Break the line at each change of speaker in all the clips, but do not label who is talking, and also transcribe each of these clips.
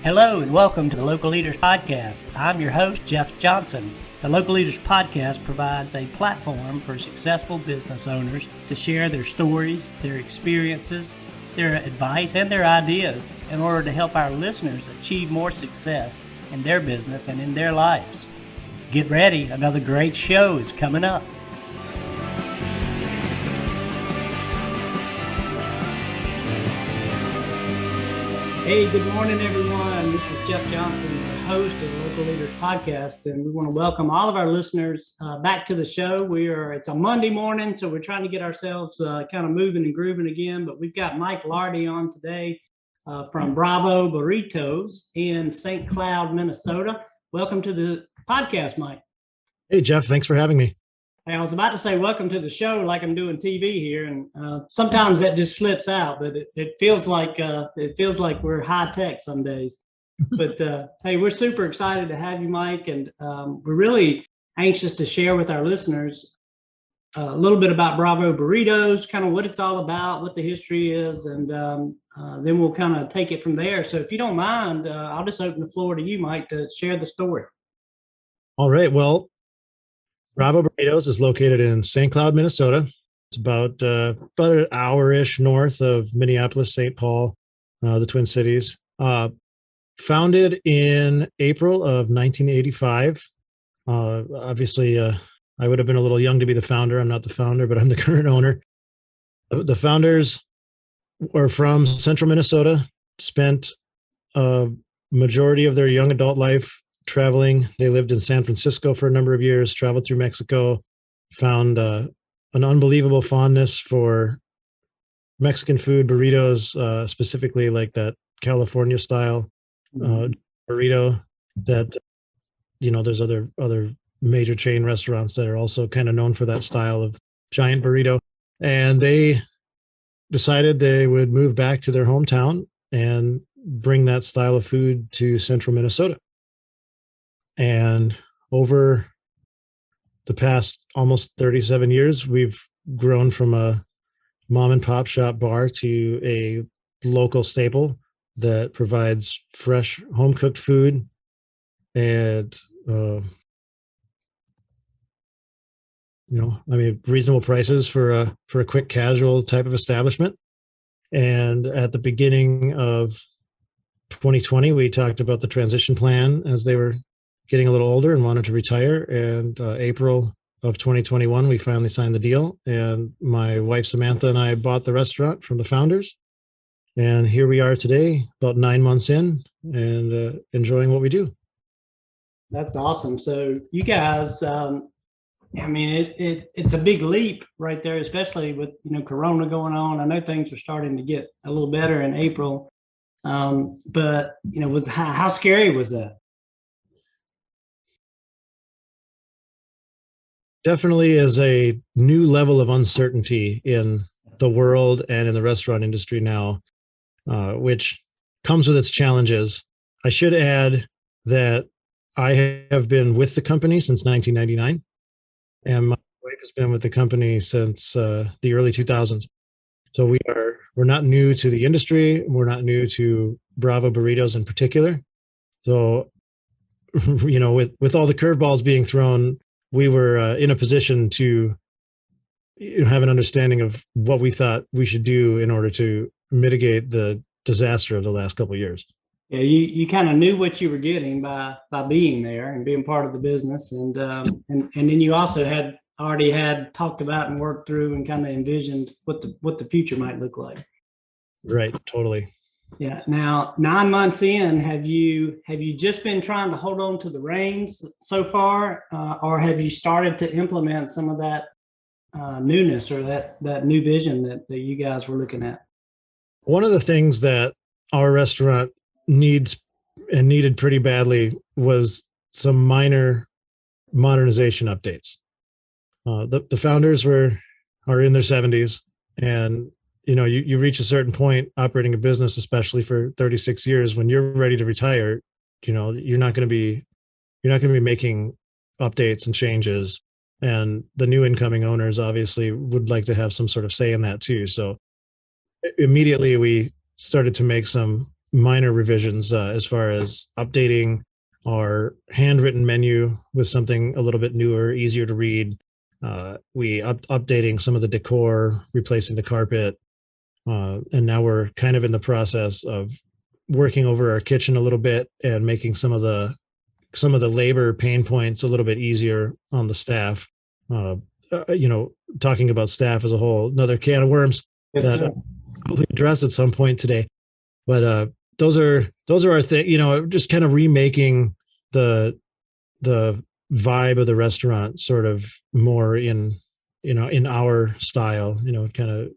Hello and welcome to the Local Leaders Podcast. I'm your host, Jeff Johnson. The Local Leaders Podcast provides a platform for successful business owners to share their stories, their experiences, their advice, and their ideas in order to help our listeners achieve more success in their business and in their lives. Get ready, another great show is coming up. Hey, good morning, everyone. This is Jeff Johnson, the host of the Local Leaders Podcast, and we want to welcome all of our listeners back to the show. It's a Monday morning, so we're trying to get ourselves kind of moving and grooving again, but we've got Mike Lardy on today from Bravo Burritos in St. Cloud, Minnesota. Welcome to the podcast, Mike.
Hey, Jeff. Thanks for having me.
I was about to say welcome to the show like I'm doing TV here, and sometimes that just slips out, but it feels like we're high tech some days. But hey, we're super excited to have you, Mike, and we're really anxious to share with our listeners a little bit about Bravo Burritos, kind of what it's all about, what the history is, and then we'll kind of take it from there. So if you don't mind, I'll just open the floor to you, Mike, to share the story.
All right. Well, Bravo Burritos is located in St. Cloud, Minnesota. It's about an hour-ish north of Minneapolis, St. Paul, the Twin Cities. Founded in April of 1985. Obviously, I would have been a little young to be the founder. I'm not the founder, but I'm the current owner. The founders were from central Minnesota, spent a majority of their young adult life traveling. They lived in San Francisco for a number of years, traveled through Mexico, found an unbelievable fondness for Mexican food, burritos, specifically like that California style burrito that, there's other major chain restaurants that are also kind of known for that style of giant burrito. And they decided they would move back to their hometown and bring that style of food to central Minnesota. And over the past almost 37 years, we've grown from a mom and pop shop bar to a local staple that provides fresh home cooked food and, reasonable prices for a quick casual type of establishment. And at the beginning of 2020, we talked about the transition plan as they were getting a little older and wanted to retire. And April of 2021, we finally signed the deal. And my wife, Samantha, and I bought the restaurant from the founders. And here we are today, about 9 months in, and enjoying what we do.
That's awesome. So you guys, it's a big leap right there, especially with, Corona going on. I know things are starting to get a little better in April. But, how scary was that?
Definitely is a new level of uncertainty in the world and in the restaurant industry now, which comes with its challenges. I should add that I have been with the company since 1999, and my wife has been with the company since the early 2000s. So we're not new to the industry. We're not new to Bravo Burritos in particular. So, with all the curveballs being thrown, we were in a position to have an understanding of what we thought we should do in order to mitigate the disaster of the last couple of years.
Yeah, you kind of knew what you were getting by being there and being part of the business, and then you also had already talked about and worked through and kind of envisioned what the future might look like.
Right, totally.
Yeah. Now, 9 months in, have you just been trying to hold on to the reins so far, or have you started to implement some of that newness or that new vision that you guys were looking at?
One of the things that our restaurant needed pretty badly was some minor modernization updates. The founders are in their 70s, and you reach a certain point operating a business, especially for 36 years, when you're ready to retire, you're not going to be making updates and changes. And the new incoming owners obviously would like to have some sort of say in that too. So immediately we started to make some minor revisions as far as updating our handwritten menu with something a little bit newer, easier to read. We updating some of the decor, replacing the carpet, and now we're kind of in the process of working over our kitchen a little bit and making some of the labor pain points a little bit easier on the staff. Talking about staff as a whole, another can of worms that we'll address at some point today. But those are our thing. Just kind of remaking the vibe of the restaurant, sort of more in our style. Kind of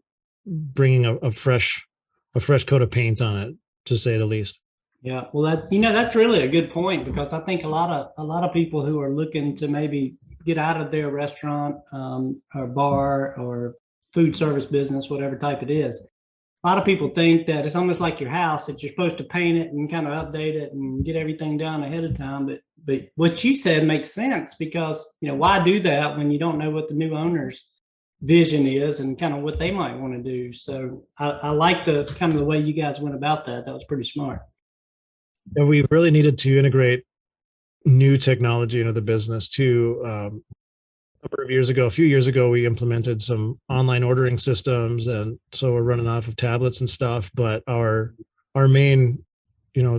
bringing a fresh coat of paint on it, to say the least.
Yeah, well, that's really a good point, because I think a lot of people who are looking to maybe get out of their restaurant or bar or food service business, whatever type it is, a lot of people think that it's almost like your house, that you're supposed to paint it and kind of update it and get everything done ahead of time. But what you said makes sense, because why do that when you don't know what the new owner's vision is and kind of what they might want to do? So I like the kind of the way you guys went about that. That was pretty smart.
And we really needed to integrate new technology into the business too. A few years ago, we implemented some online ordering systems, and so we're running off of tablets and stuff. But our main,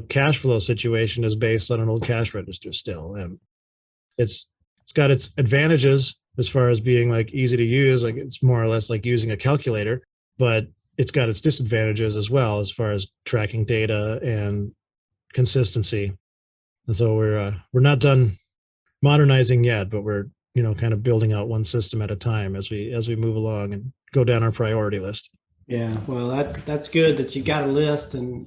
cash flow situation is based on an old cash register still, and it's got its advantages as far as being like easy to use, like it's more or less like using a calculator, but it's got its disadvantages as well as far as tracking data and consistency. And so we're not done modernizing yet, but we're kind of building out one system at a time as we move along and go down our priority list.
Yeah, well, that's good that you got a list, and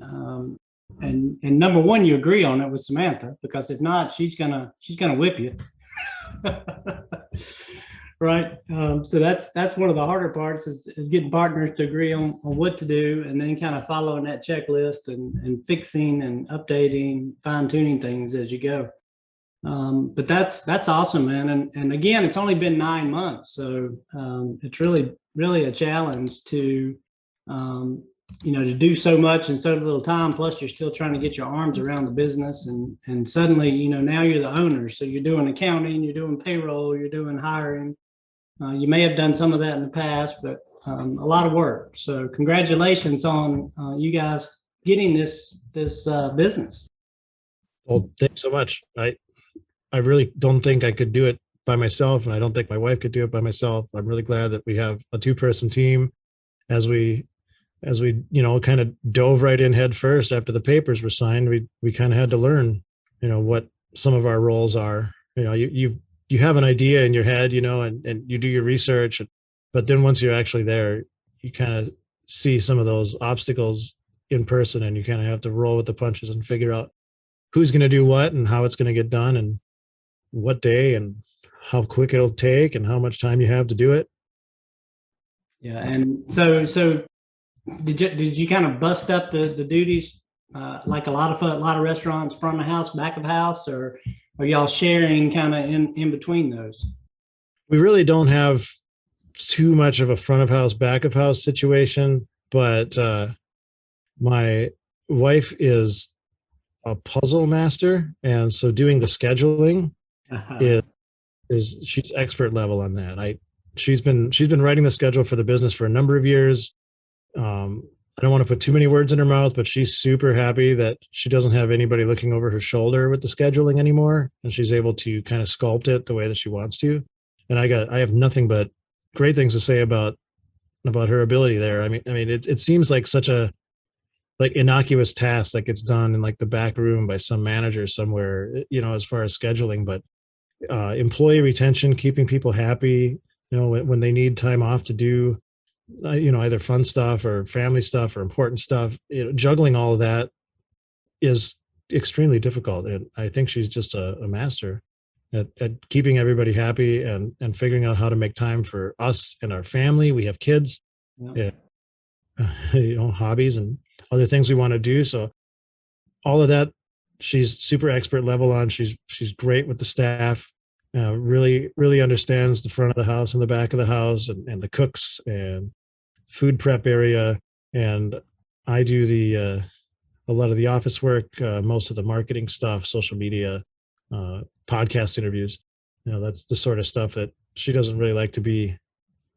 number one, you agree on it with Samantha, because if not, she's gonna whip you. Right. So that's one of the harder parts is getting partners to agree on what to do, and then kind of following that checklist and fixing and updating, fine tuning things as you go. But that's awesome, man. And again, it's only been 9 months. So it's really a challenge to to do so much in so little time. Plus, you're still trying to get your arms around the business, and suddenly, now you're the owner. So you're doing accounting, you're doing payroll, you're doing hiring. You may have done some of that in the past, but a lot of work. So congratulations on you guys getting this business.
Well, thanks so much. I really don't think I could do it by myself, and I don't think my wife could do it by myself. I'm really glad that we have a 2-person team. As we kind of dove right in head first after the papers were signed, we kind of had to learn, what some of our roles are. You have an idea in your head, and you do your research, but then once you're actually there, you kind of see some of those obstacles in person, and you kind of have to roll with the punches and figure out who's going to do what and how it's going to get done and what day and how quick it'll take and how much time you have to do it.
Yeah. And so did you kind of bust up the duties like a lot of restaurants, front of house, back of house, or are y'all sharing kind of in between those?
We really don't have too much of a front of house, back of house situation, but my wife is a puzzle master, and so doing the scheduling is she's expert level on that. She's been writing the schedule for the business for a number of years. I don't want to put too many words in her mouth, but she's super happy that she doesn't have anybody looking over her shoulder with the scheduling anymore, and she's able to kind of sculpt it the way that she wants to. And I have nothing but great things to say about her ability there. I mean, it seems like such a innocuous task that gets done in like the back room by some manager somewhere, as far as scheduling, but employee retention, keeping people happy, when they need time off to do, either fun stuff or family stuff or important stuff, juggling all of that is extremely difficult. And I think she's just a master at keeping everybody happy and figuring out how to make time for us and our family. We have kids, yeah. Hobbies and other things we want to do. So all of that, she's super expert level on. She's great with the staff. Really, really understands the front of the house and the back of the house and the cooks and food prep area. and I do a lot of the office work, most of the marketing stuff, social media, podcast interviews. That's the sort of stuff that she doesn't really like to be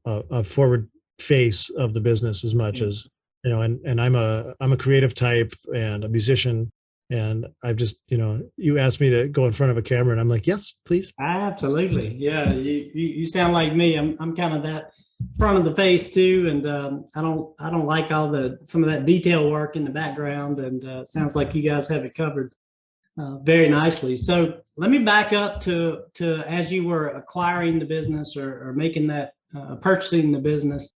a forward face of the business as much as, and I'm a creative type and a musician. And I've just, you asked me to go in front of a camera and I'm like, yes, please.
Absolutely. Yeah. You sound like me. I'm kind of that front of the face too. And I don't like some of that detail work in the background. And it sounds like you guys have it covered very nicely. So let me back up to as you were acquiring the business or making that purchasing the business.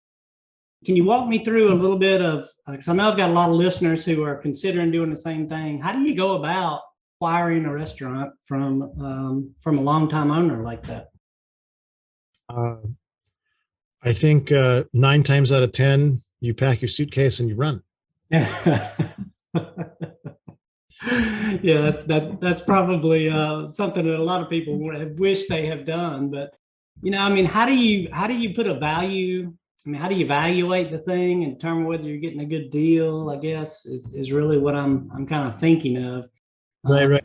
Can you walk me through a little bit of, because I know I've got a lot of listeners who are considering doing the same thing. How do you go about acquiring a restaurant from a longtime owner like that?
I think 9 times out of 10, you pack your suitcase and you run.
Yeah, that's probably something that a lot of people would have wished they have done. But I mean, how do you put a value? I mean, how do you evaluate the thing and determine whether you're getting a good deal? I guess is really what I'm kind of thinking of.
Right.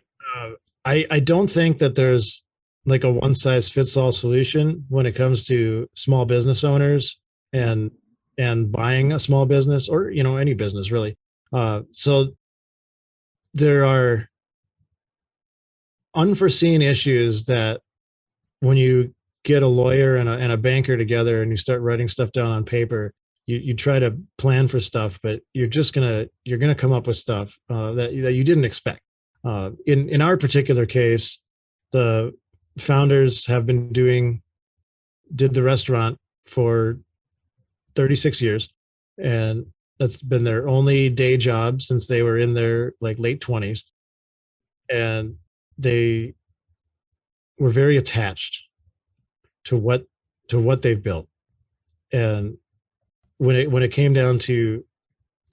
I don't think that there's like a one size fits all solution when it comes to small business owners and buying a small business or any business really. So there are unforeseen issues that when you get a lawyer and a banker together and you start writing stuff down on paper, you try to plan for stuff, but you're gonna come up with stuff that you didn't expect. In our particular case, the founders have did the restaurant for 36 years, and that's been their only day job since they were in their late 20s, and they were very attached to what they've built. And when it came down to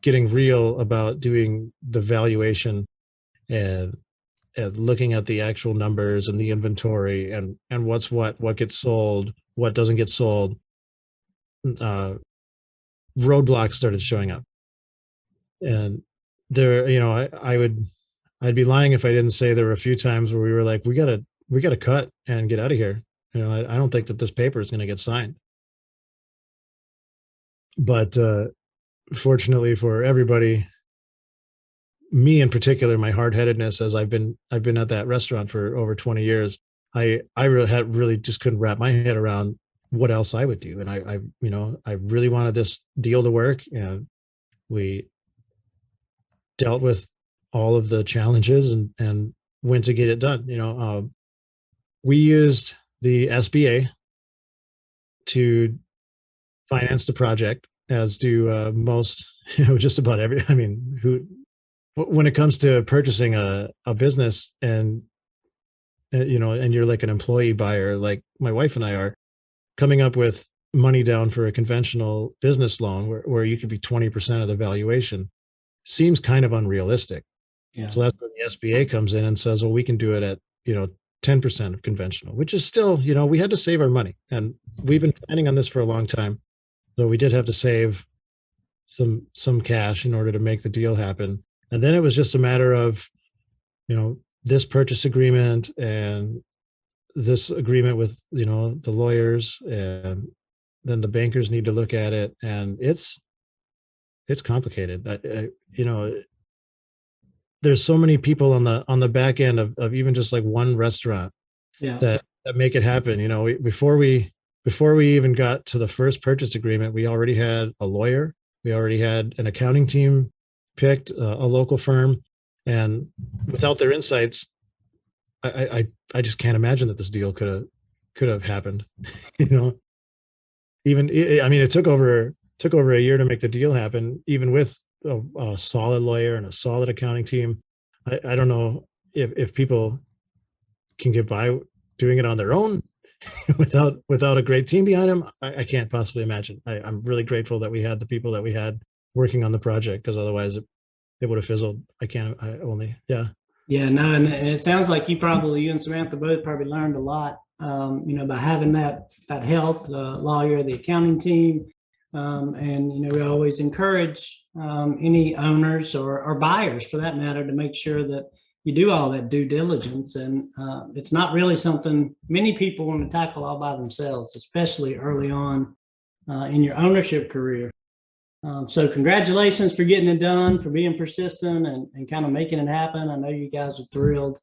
getting real about doing the valuation and looking at the actual numbers and the inventory and what gets sold, what doesn't get sold, roadblocks started showing up. And there, I'd be lying if I didn't say there were a few times where we were like, we gotta cut and get out of here. I don't think that this paper is going to get signed. But fortunately for everybody, me in particular, my hard-headedness, as I've been at that restaurant for over 20 years, I really just couldn't wrap my head around what else I would do. And I really wanted this deal to work, and we dealt with all of the challenges and went to get it done. We used the SBA to finance the project, as do most, just about every. I mean, when it comes to purchasing a business and you're like an employee buyer, like my wife and I are, coming up with money down for a conventional business loan where you could be 20% of the valuation seems kind of unrealistic. Yeah. So that's when the SBA comes in and says, well, we can do it at 10% of conventional, which is still, we had to save our money, and we've been planning on this for a long time. So we did have to save some cash in order to make the deal happen. And then it was just a matter of, this purchase agreement and this agreement with, the lawyers, and then the bankers need to look at it, and it's complicated. There's so many people on the back end of even just like one restaurant that make it happen. Before we even got to the first purchase agreement, we already had a lawyer, we already had an accounting team picked, a local firm, and without their insights, I just can't imagine that this deal could have happened. Even it took over a year to make the deal happen, even with a solid lawyer and a solid accounting team. I don't know if people can get by doing it on their own without a great team behind them. I can't possibly imagine. I'm really grateful that we had the people that we had working on the project, because otherwise it would have fizzled.
Yeah, no, and it sounds like you and Samantha both probably learned a lot, by having that help, the lawyer, the accounting team. And, we always encourage any owners or buyers, for that matter, to make sure that you do all that due diligence. And it's not really something many people want to tackle all by themselves, especially early on in your ownership career. So congratulations for getting it done, for being persistent and kind of making it happen. I know you guys are thrilled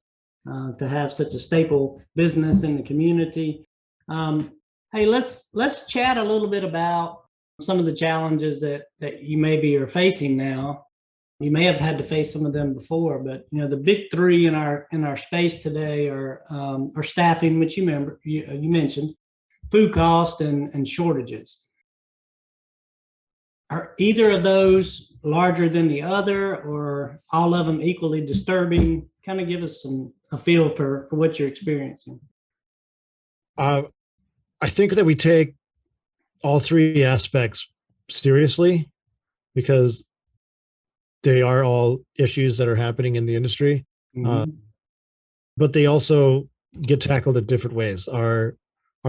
to have such a staple business in the community. Hey, let's chat a little bit about some of the challenges that you maybe are facing now. You may have had to face some of them before, but the big three in our space today are staffing, which you mentioned, food cost, and shortages. Are either of those larger than the other, or all of them equally disturbing? Kind of give us a feel for what you're experiencing.
I think that we take all three aspects seriously because they are all issues that are happening in the industry. Mm-hmm. But they also get tackled in different ways. Our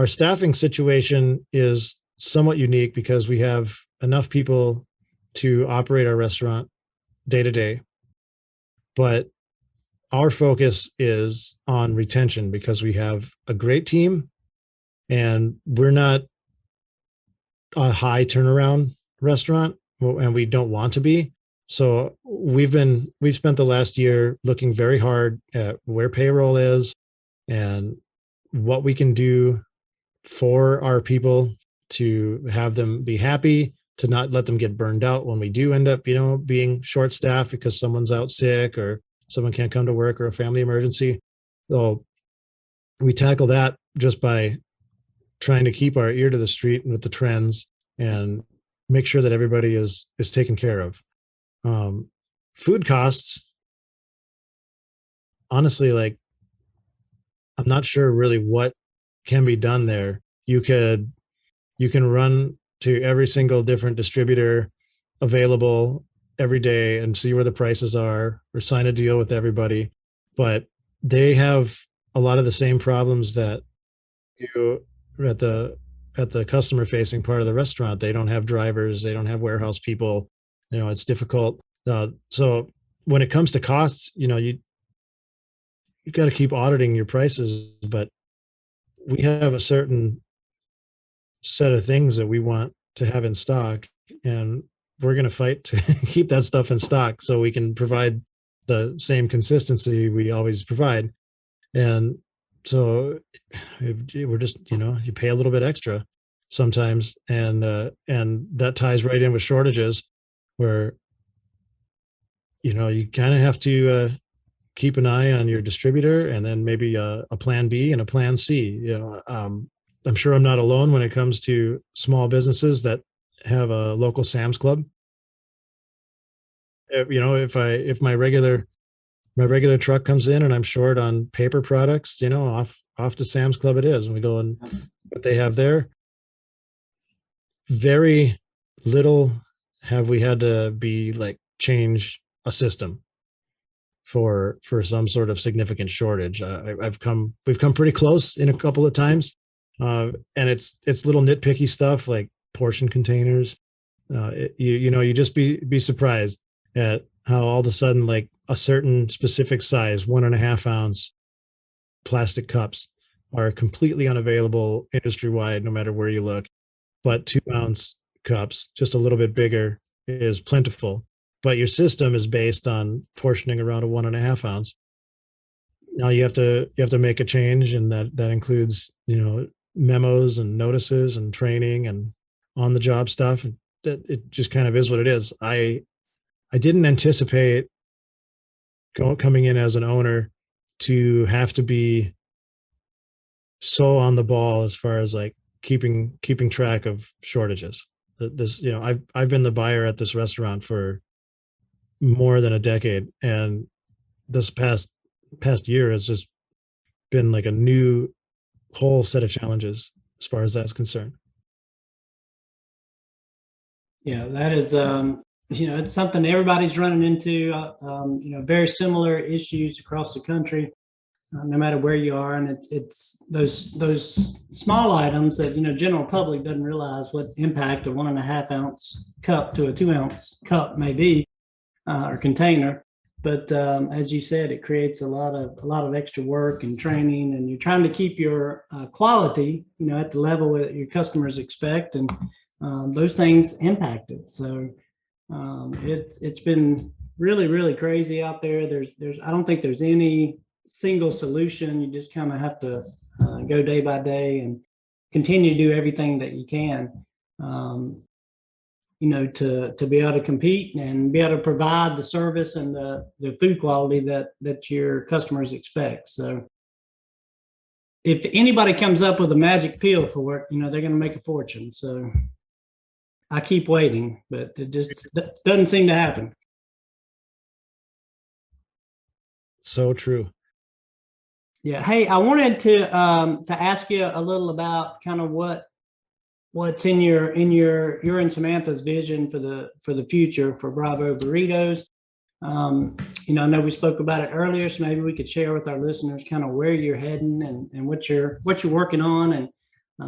staffing situation is somewhat unique because we have enough people to operate our restaurant day to day, but our focus is on retention because we have a great team and we're not a high turnaround restaurant, and we don't want to be. So we've spent the last year looking very hard at where payroll is and what we can do for our people to have them be happy, to not let them get burned out when we do end up, being short staffed because someone's out sick or someone can't come to work or a family emergency. So we tackle that just by trying to keep our ear to the street with the trends and make sure that everybody is taken care of. Food costs, honestly, I'm not sure really what can be done there. You can run to every single different distributor available every day and see where the prices are, or sign a deal with everybody, but they have a lot of the same problems that you at the customer facing part of the restaurant. They don't have drivers, they don't have warehouse people, it's difficult. So when it comes to costs, you've got to keep auditing your prices, but we have a certain set of things that we want to have in stock, and we're going to fight to keep that stuff in stock so we can provide the same consistency we always provide. And so we're just, you pay a little bit extra sometimes, and that ties right in with shortages where, you kind of have to keep an eye on your distributor, and then maybe a plan B and a plan C. I'm sure I'm not alone when it comes to small businesses that have a local Sam's Club. If my regular truck comes in and I'm short on paper products, off to Sam's Club it is, and we go and what they have there. Very little have we had to be change a system for some sort of significant shortage. We've come pretty close in a couple of times, and it's little nitpicky stuff like portion containers. You just be surprised at how all of a sudden a certain specific size 1.5 ounce plastic cups are completely unavailable industry wide, no matter where you look. But 2 ounce cups, just a little bit bigger, is plentiful. But your system is based on portioning around a 1.5 ounce. Now you have to make a change, and that includes memos and notices and training and on the job stuff. And that it just kind of is what it is. I didn't anticipate coming in as an owner to have to be so on the ball as far as keeping track of shortages. I've been the buyer at this restaurant for more than a decade, and this past year has just been a new whole set of challenges as far as that's concerned.
Yeah, that is it's something everybody's running into, very similar issues across the country. no matter where you are. And it's those small items that, general public doesn't realize what impact a 1.5 ounce cup to a 2 ounce cup may be, or container. But as you said, it creates a lot of extra work and training, and you're trying to keep your quality, at the level that your customers expect, and those things impact it. So it's been really, really crazy out there. I don't think there's any single solution. You just kind of have to go day by day and continue to do everything that you can. To be able to compete and be able to provide the service and the food quality that your customers expect. So if anybody comes up with a magic pill for it, they're going to make a fortune. So I keep waiting, but it just doesn't seem to happen.
So true.
Yeah. Hey, I wanted to ask you a little about kind of what's in your and Samantha's vision for the future for Bravo Burritos. I know we spoke about it earlier, so maybe we could share with our listeners kind of where you're heading and what you're working on, and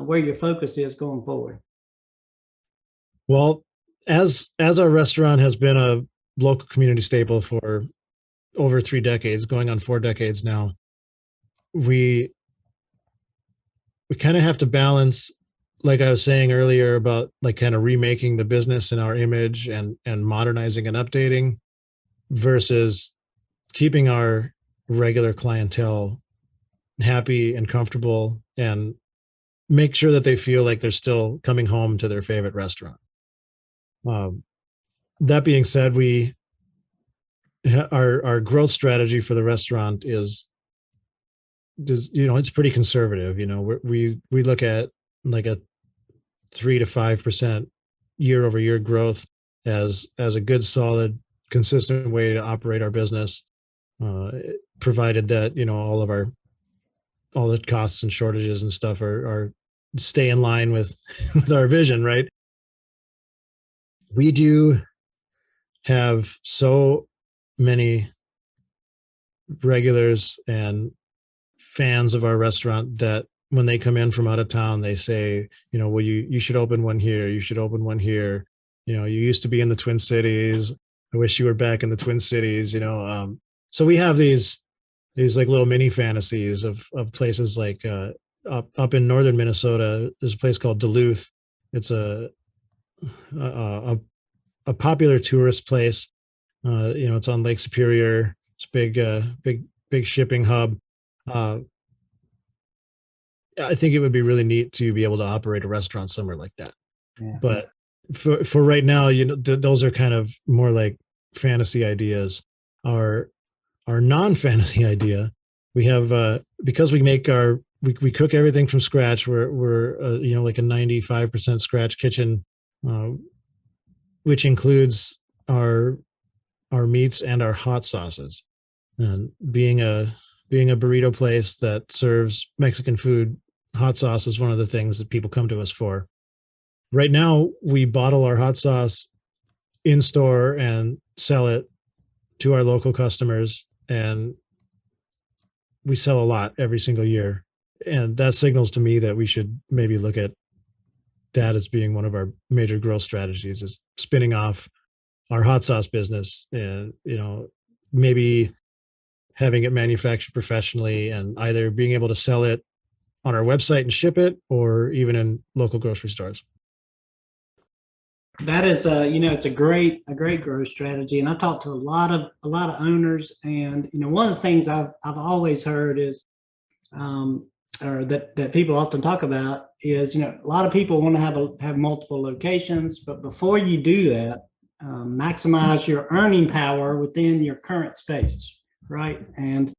where your focus is going forward.
Well, as our restaurant has been a local community staple for over 3 decades, going on 4 decades now, we kind of have to balance, like I was saying earlier, about like kind of remaking the business and our image and modernizing and updating, versus keeping our regular clientele happy and comfortable, and make sure that they feel like they're still coming home to their favorite restaurant. That being said, our growth strategy for the restaurant is it's pretty conservative. We look at like a 3 to 5% year-over-year growth as a good, solid, consistent way to operate our business, provided that all the costs and shortages and stuff are stay in line with our vision, right? We do have so many regulars and fans of our restaurant that when they come in from out of town, they say, well, you should open one here. You should open one here. You used to be in the Twin Cities. I wish you were back in the Twin Cities. So we have these like little mini fantasies of places like up in northern Minnesota. There's a place called Duluth. It's a popular tourist place. It's on Lake Superior. It's big shipping hub. I think it would be really neat to be able to operate a restaurant somewhere like that. Yeah. But for right now, those are kind of more like fantasy ideas. Our non-fantasy idea, we have because we make we cook everything from scratch. We're like a 95% scratch kitchen, which includes our meats and our hot sauces. And being a burrito place that serves Mexican food, hot sauce is one of the things that people come to us for. Right now, we bottle our hot sauce in store and sell it to our local customers, and we sell a lot every single year. And that signals to me that we should maybe look at that as being one of our major growth strategies, is spinning off our hot sauce business and, maybe having it manufactured professionally and either being able to sell it on our website and ship it, or even in local grocery stores.
That is, it's a great growth strategy. And I've talked to a lot of owners, and, one of the things I've always heard is, or that people often talk about is, a lot of people want to have multiple locations, but before you do that, maximize your earning power within your current space. Right. And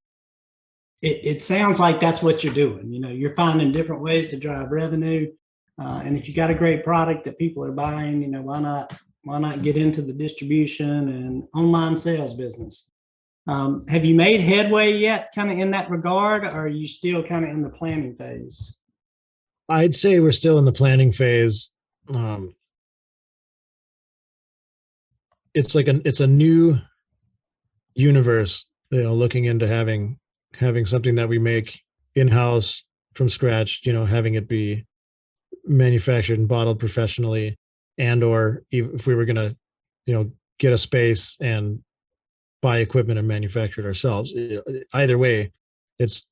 it sounds like that's what you're doing. You're finding different ways to drive revenue. And if you got a great product that people are buying, why not get into the distribution and online sales business? Have you made headway yet kind of in that regard, or are you still kind of in the planning phase?
I'd say we're still in the planning phase. It's a new universe, looking into having having something that we make in-house from scratch, having it be manufactured and bottled professionally, and or if we were going to, get a space and buy equipment and manufacture it ourselves. Either way, it's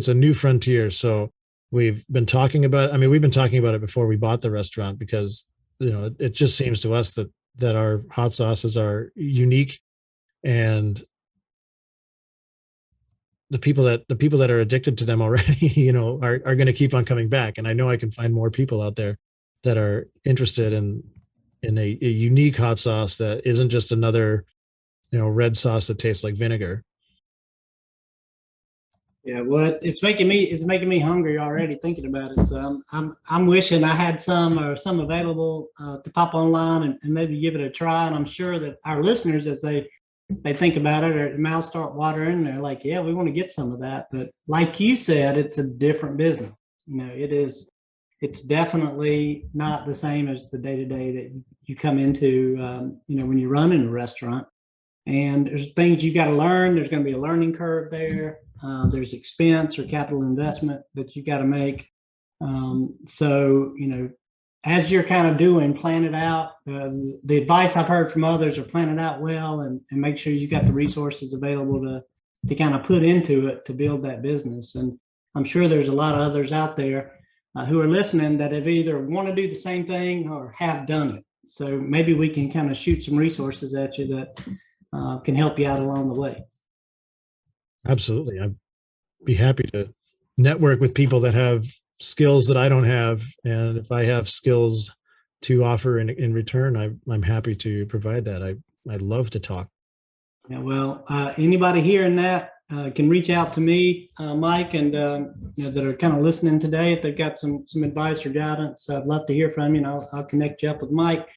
a new frontier. So we've been talking about it before we bought the restaurant, because it just seems to us that our hot sauces are unique, and the people that are addicted to them already, are going to keep on coming back. And I know I can find more people out there that are interested in a unique hot sauce that isn't just another, red sauce that tastes like vinegar.
Yeah, well, it's making me hungry already thinking about it. So I'm wishing I had some available to pop online and maybe give it a try. And I'm sure that our listeners, as they think about it, or their mouths start watering, they're like, yeah, we want to get some of that. But like you said, it's a different business. It's definitely not the same as the day-to-day that you come into, when you run in a restaurant. And there's things you got to learn. There's going to be a learning curve there. There's expense or capital investment that you got to make. So, as you're kind of plan it out. The advice I've heard from others are plan it out well and make sure you got the resources available to kind of put into it to build that business. And I'm sure there's a lot of others out there who are listening that have either want to do the same thing or have done it. So maybe we can kind of shoot some resources at you that can help you out along the way.
Absolutely. I'd be happy to network with people that have skills that I don't have. And if I have skills to offer in return, I'm happy to provide that. I'd love to talk.
Yeah, well, anybody hearing that can reach out to me, Mike, and that are kind of listening today. If they've got some advice or guidance, I'd love to hear from you, and I'll connect you up with Mike.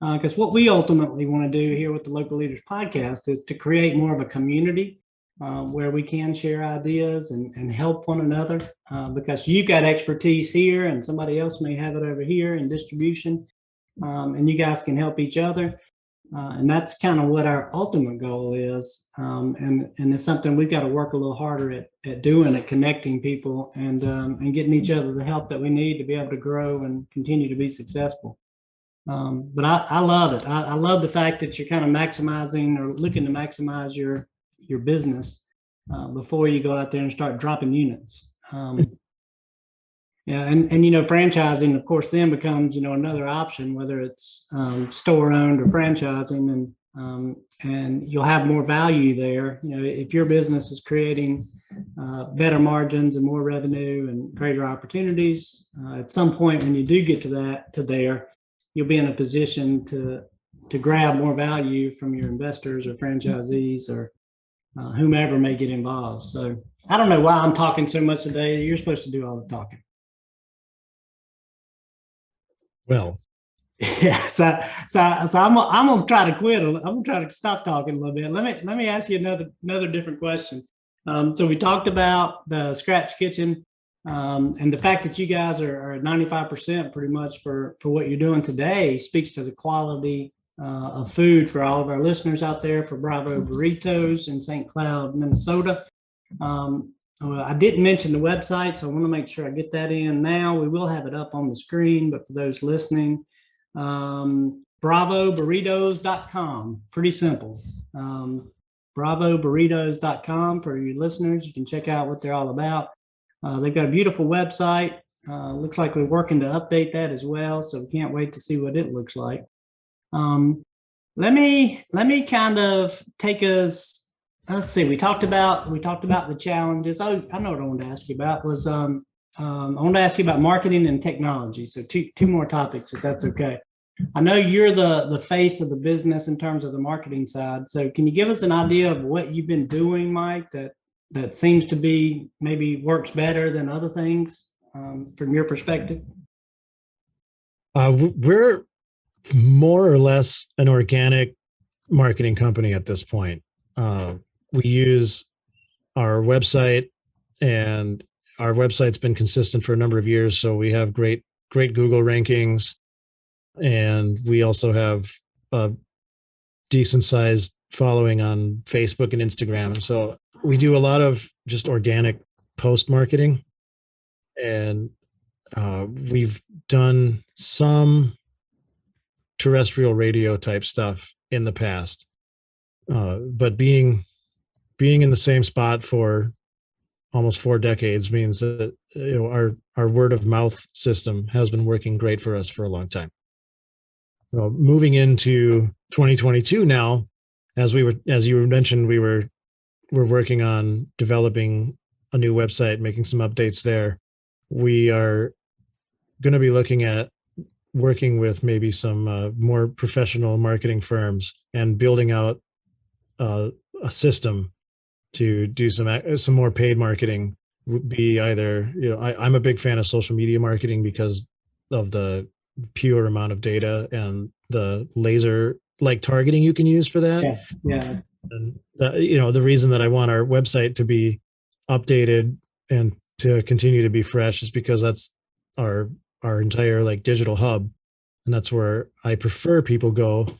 Because what we ultimately want to do here with the Local Leaders Podcast is to create more of a community where we can share ideas and help one another, because you've got expertise here and somebody else may have it over here in distribution, and you guys can help each other. And that's kind of what our ultimate goal is. And it's something we've got to work a little harder at doing, at connecting people and getting each other the help that we need to be able to grow and continue to be successful. But I love it. I love the fact that you're kind of maximizing or looking to maximize your business before you go out there and start dropping units. Yeah, and franchising, of course, then becomes another option, whether it's store owned or franchising, and you'll have more value there. If your business is creating better margins and more revenue and greater opportunities, at some point when you do get to there, you'll be in a position to grab more value from your investors or franchisees or whomever may get involved. So I don't know why I'm talking so much today. You're supposed to do all the talking.
Well,
yeah. So I'm gonna try to quit. I'm gonna try to stop talking a little bit. Let me ask you another different question. So we talked about the scratch kitchen. And the fact that you guys are at 95% pretty much for what you're doing today speaks to the quality of food for all of our listeners out there for Bravo Burritos in St. Cloud, Minnesota. I didn't mention the website, so I want to make sure I get that in now. We will have it up on the screen, but for those listening, bravoburritos.com. Pretty simple. Bravoburritos.com for you listeners. You can check out what they're all about. They've got a beautiful website. Looks like we're working to update that as well, so we can't wait to see what it looks like. Let me kind of take us. Let's see. We talked about the challenges. Oh, I know what I wanted to ask you about was I wanted to ask you about marketing and technology. So two more topics, if that's okay. I know you're the face of the business in terms of the marketing side. So can you give us an idea of what you've been doing, Mike, that seems to be maybe works better than other things from your perspective?
We're more or less an organic marketing company at this point. We use our website, and our website's been consistent for a number of years. So we have great Google rankings, and we also have a decent sized following on Facebook and Instagram. And so we do a lot of just organic post marketing, and we've done some terrestrial radio type stuff in the past. But being in the same spot for almost 4 decades means that our word of mouth system has been working great for us for a long time. Well, moving into 2022 now, as you mentioned, we're working on developing a new website, making some updates there. We are going to be looking at working with maybe some more professional marketing firms and building out a system to do some more paid marketing. Would be either, I'm a big fan of social media marketing because of the pure amount of data and the laser like targeting you can use for that.
Yeah.
And the reason that I want our website to be updated and to continue to be fresh is because that's our entire like digital hub, and that's where I prefer people go.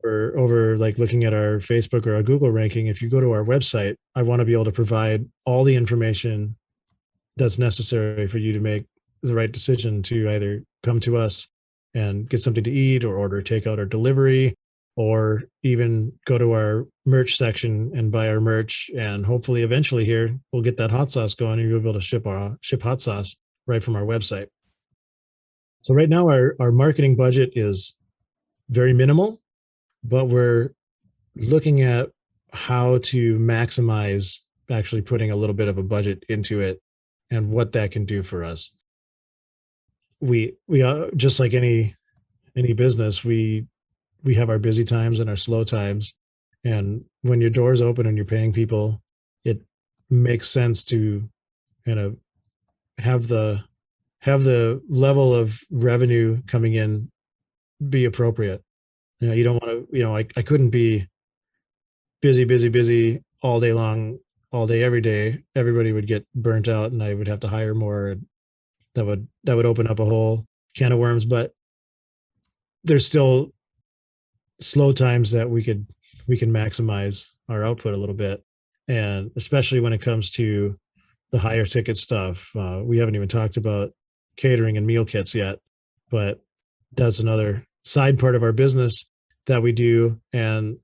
Or over like looking at our Facebook or our Google ranking. If you go to our website, I want to be able to provide all the information that's necessary for you to make the right decision to either come to us and get something to eat or order takeout or delivery, or even go to our merch section and buy our merch. And hopefully eventually here we'll get that hot sauce going and you'll be able to ship hot sauce right from our website. So right now our marketing budget is very minimal, but we're looking at how to maximize actually putting a little bit of a budget into it and what that can do for us. We just like any business, we have our busy times and our slow times. And when your door's open and you're paying people, it makes sense to kind of have the level of revenue coming in be appropriate. You don't want to, I couldn't be busy all day long, all day, every day. Everybody would get burnt out and I would have to hire more. And that would open up a whole can of worms, but there's still slow times that we can maximize our output a little bit. And especially when it comes to the higher ticket stuff, we haven't even talked about catering and meal kits yet, but that's another side part of our business that we do. And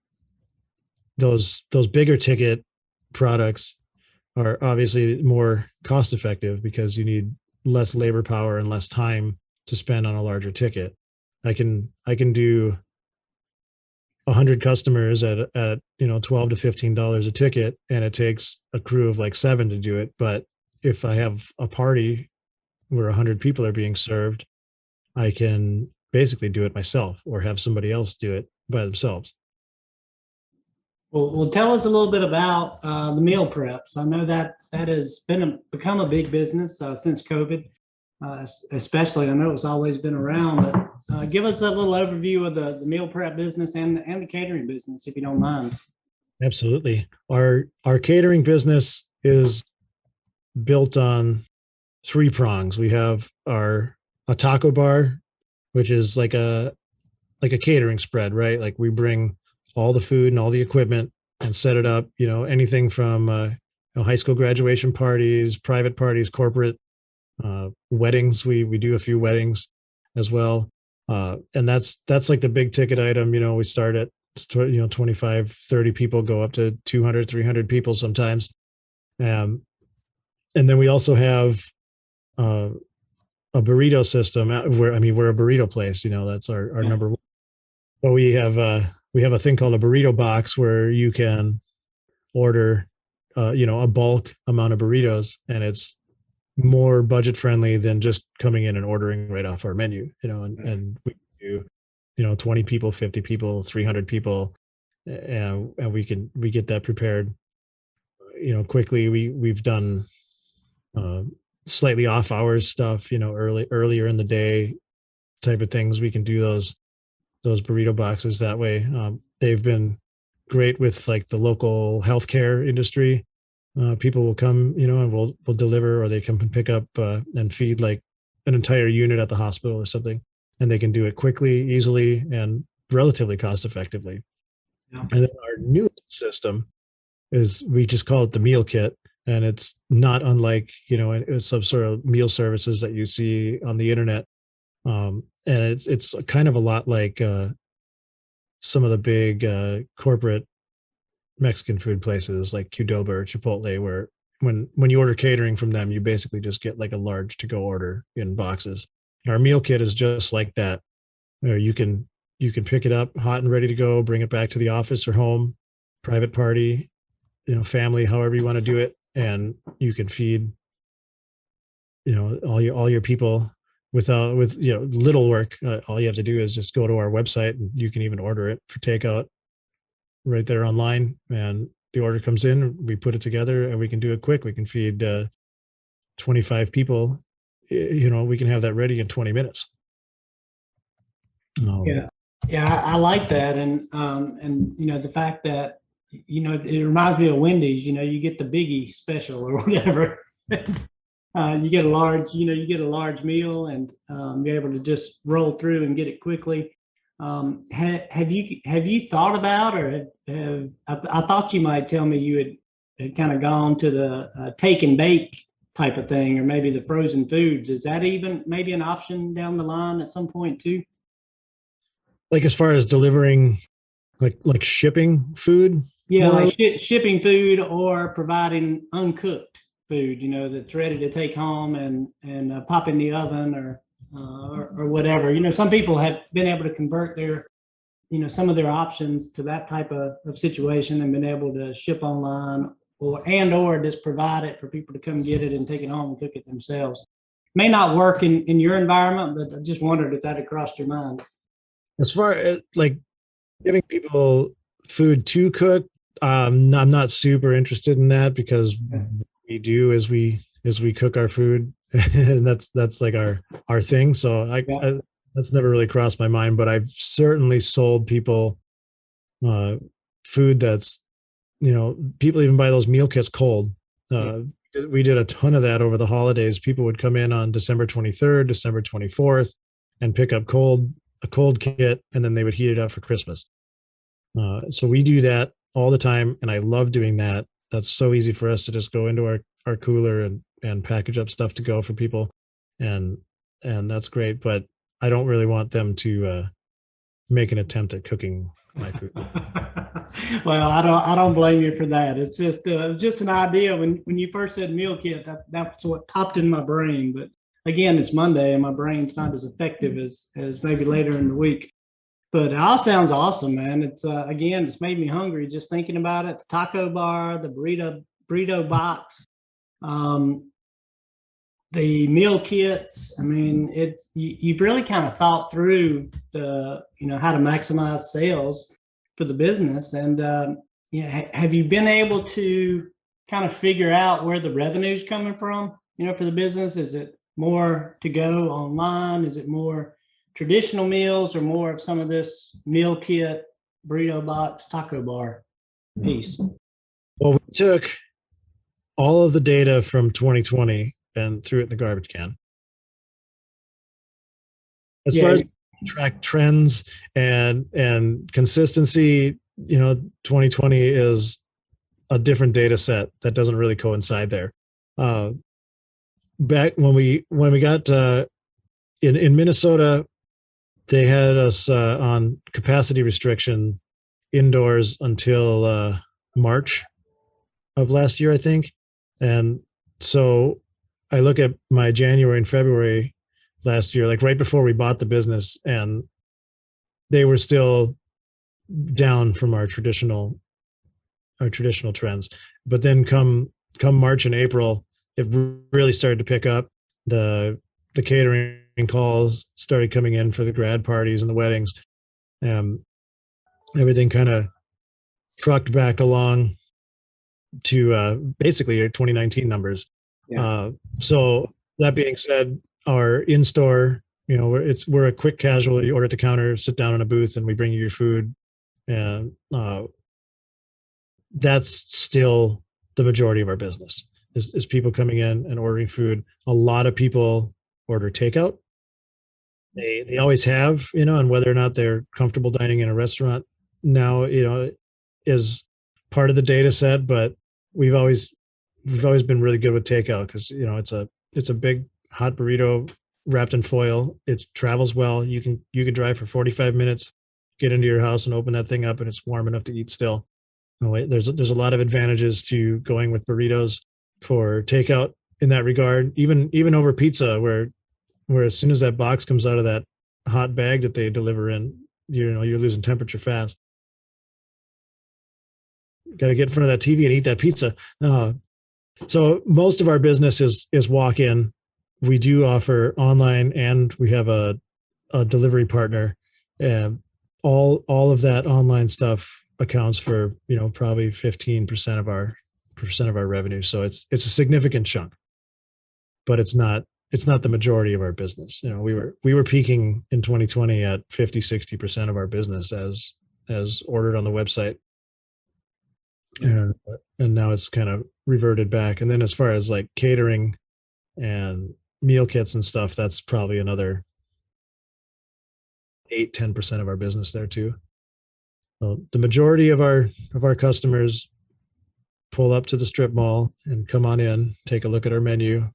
those bigger ticket products are obviously more cost effective because you need less labor power and less time to spend on a larger ticket. I can do 100 customers at $12 to $15 a ticket, and it takes a crew of like 7 to do it. But if I have a party where 100 people are being served, I can basically do it myself or have somebody else do it by themselves.
Well, tell us a little bit about the meal preps. I know that has become a big business since COVID, especially. I know it's always been around, but give us a little overview of the meal prep business and the catering business, if you don't mind.
Absolutely. Our catering business is built on 3 prongs. We have a taco bar, which is like a catering spread, right? Like we bring all the food and all the equipment and set it up, anything from high school graduation parties, private parties, corporate weddings. We do a few weddings as well. And that's like the big ticket item. We start at 25, 30 people, go up to 200, 300 people sometimes. And then we also have a burrito system we're a burrito place, that's our number one. So we have a thing called a burrito box where you can order, a bulk amount of burritos, and it's more budget friendly than just coming in and ordering right off our menu, and we do, 20 people, 50 people, 300 people, and we get that prepared, quickly. We've done slightly off hours stuff, earlier in the day type of things. We can do those burrito boxes that way. They've been great with like the local healthcare industry. People will come, and we'll deliver, or they come and pick up and feed like an entire unit at the hospital or something, and they can do it quickly, easily, and relatively cost effectively. Yeah. And then our new system is we just call it the meal kit, and it's not unlike, some sort of meal services that you see on the internet. And it's kind of a lot like some of the big corporate Mexican food places like Qdoba or Chipotle, where when you order catering from them, you basically just get like a large to go order in boxes. Our meal kit is just like that. You can pick it up hot and ready to go, bring it back to the office or home, private party, family, however you want to do it, and you can feed, all your people with little work. All you have to do is just go to our website, and you can even order it for takeout right there online, and the order comes in, we put it together, and we can do it quick. We can feed 25 people. We can have that ready in 20 minutes.
Yeah, I like that, and the fact that it reminds me of Wendy's. You get the biggie special or whatever. You get a large meal, and you're able to just roll through and get it quickly. Have you thought about, or I thought you might tell me you had kind of gone to the take and bake type of thing, or maybe the frozen foods. Is that even maybe an option down the line at some point too?
Like as far as delivering, like shipping food?
Yeah, like shipping food or providing uncooked food, that's ready to take home and pop in the oven or whatever. Some people have been able to convert their, some of their options to that type of situation and been able to ship online or just provide it for people to come get it and take it home and cook it themselves. May not work in your environment, but I just wondered if that had crossed your mind.
As far as like giving people food to cook, I'm not super interested in that, because we do as we cook our food, and that's like our thing. So I that's never really crossed my mind, but I've certainly sold people food that's, people even buy those meal kits cold. We did a ton of that over the holidays. People would come in on December 23rd, December 24th, and pick up a cold kit, and then they would heat it up for Christmas. So we do that all the time, and I love doing that. That's so easy for us to just go into our cooler and package up stuff to go for people, and that's great. But I don't really want them to make an attempt at cooking my food.
Well, I don't blame you for that. It's just an idea. When you first said meal kit, that's what popped in my brain. But again, it's Monday and my brain's not as effective as maybe later in the week. But it all sounds awesome, man. It's again, it's made me hungry just thinking about it. The taco bar, the burrito box, the meal kits. I mean, you've really kind of thought through how to maximize sales for the business. And have you been able to kind of figure out where the revenue's coming from, for the business? Is it more to go online? Is it more traditional meals, or more of some of this meal kit, burrito box, taco bar piece?
Well, we took all of the data from 2020 and threw it in the garbage can. As far as track trends and consistency, 2020 is a different data set that doesn't really coincide there. Back when we got in Minnesota, they had us on capacity restriction indoors until March of last year, I think. And so I look at my January and February last year, like right before we bought the business, and they were still down from our traditional trends. But then come March and April, it really started to pick up. The catering calls started coming in for the grad parties and the weddings. Everything kind of trucked back along to basically 2019 numbers. Yeah. So that being said, our in-store, we're a quick casual. You order at the counter, sit down in a booth, and we bring you your food. And that's still the majority of our business is people coming in and ordering food. A lot of people order takeout. They always have, and whether or not they're comfortable dining in a restaurant now, is part of the data set, but we've always been really good with takeout because it's a big hot burrito wrapped in foil. It travels well. You can drive for 45 minutes, get into your house and open that thing up, and it's warm enough to eat still. Oh, wait, there's a lot of advantages to going with burritos for takeout in that regard. Even over pizza, where as soon as that box comes out of that hot bag that they deliver in, you're losing temperature fast. Got to get in front of that TV and eat that pizza. So most of our business is walk in. We do offer online, and we have a delivery partner. And all of that online stuff accounts for probably 15% of our revenue. So it's a significant chunk, but it's not the majority of our business. We were peaking in 2020 at 50-60% of our business as ordered on the website. And now it's kind of reverted back. And then as far as like catering and meal kits and stuff, that's probably another 8-10% of our business there too. So the majority of our customers pull up to the strip mall and come on in, take a look at our menu.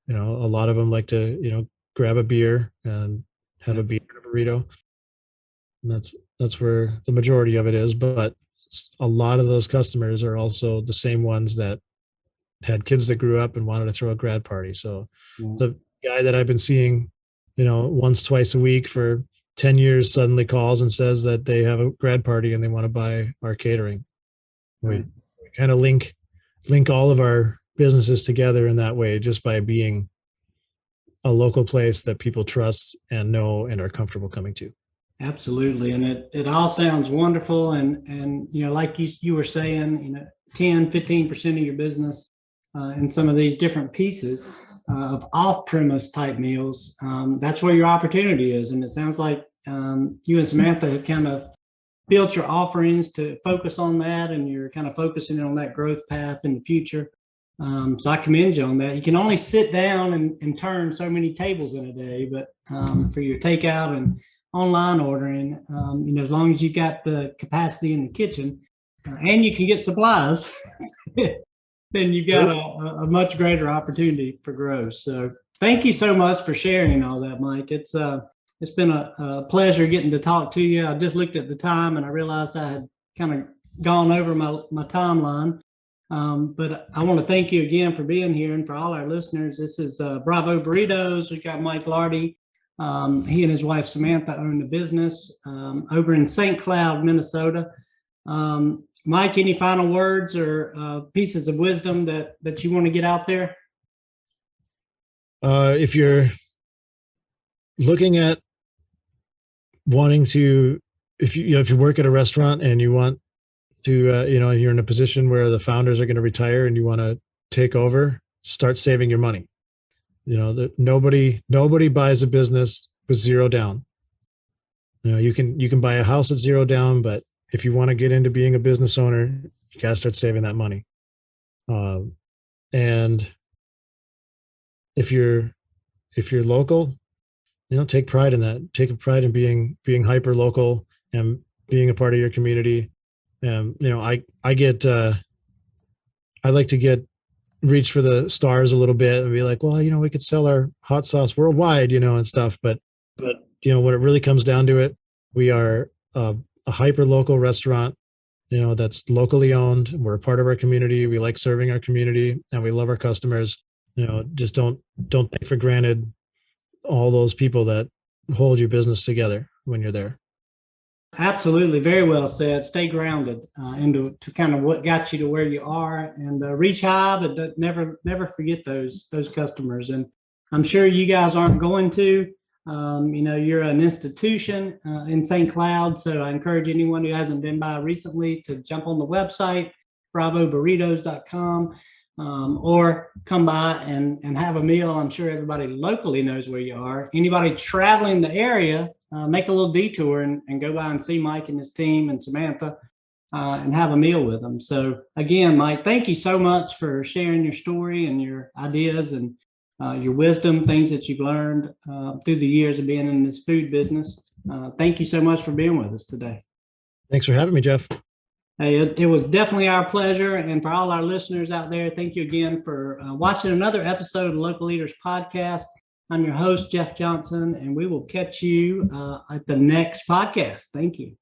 A lot of them like to grab a beer and have a beer and a burrito. And that's where the majority of it is. But a lot of those customers are also the same ones that had kids that grew up and wanted to throw a grad party. So the guy that I've been seeing, once, twice a week for 10 years suddenly calls and says that they have a grad party and they want to buy our catering. We kind of link all of our businesses together in that way, just by being a local place that people trust and know and are comfortable coming to.
Absolutely. And it all sounds wonderful. And like you were saying, 10-15% of your business in some of these different pieces of off-premise type meals, that's where your opportunity is. And it sounds like you and Samantha have kind of built your offerings to focus on that, and you're kind of focusing on that growth path in the future. So I commend you on that. You can only sit down and turn so many tables in a day, but for your takeout and online ordering, as long as you got the capacity in the kitchen and you can get supplies, then you've got a much greater opportunity for growth. So thank you so much for sharing all that, Mike. It's been a pleasure getting to talk to you. I just looked at the time and I realized I had kind of gone over my timeline. But I want to thank you again for being here, and for all our listeners. This is Bravo Burritos. We've got Mike Lardy. He and his wife Samantha own the business over in St. Cloud, Minnesota. Mike, any final words or pieces of wisdom that you want to get out there?
If you're looking at wanting to, if you work at a restaurant and you want to, you're in a position where the founders are going to retire and you want to take over, start saving your money. Nobody buys a business with zero down. You can buy a house at zero down, but if you want to get into being a business owner, you got to start saving that money. And if you're local, take pride in that. Take pride in being hyper local and being a part of your community. I like to reach for the stars a little bit and be like, well, we could sell our hot sauce worldwide, and stuff. But when it really comes down to it, we are a hyper local restaurant, that's locally owned. We're a part of our community. We like serving our community and we love our customers. Just don't take for granted all those people that hold your business together when you're there.
Absolutely. Very well said. Stay grounded into kind of what got you to where you are, and reach high, but never forget those customers. And I'm sure you guys aren't going to. You're an institution in St. Cloud, so I encourage anyone who hasn't been by recently to jump on the website, bravoburritos.com, or come by and have a meal. I'm sure everybody locally knows where you are. Anybody traveling the area, make a little detour and go by and see Mike and his team and Samantha and have a meal with them. So again, Mike, thank you so much for sharing your story and your ideas and your wisdom, things that you've learned through the years of being in this food business. Thank you so much for being with us today.
Thanks for having me, Jeff.
Hey, it was definitely our pleasure. And for all our listeners out there, thank you again for watching another episode of Local Leaders Podcast. I'm your host, Jeff Johnson, and we will catch you at the next podcast. Thank you.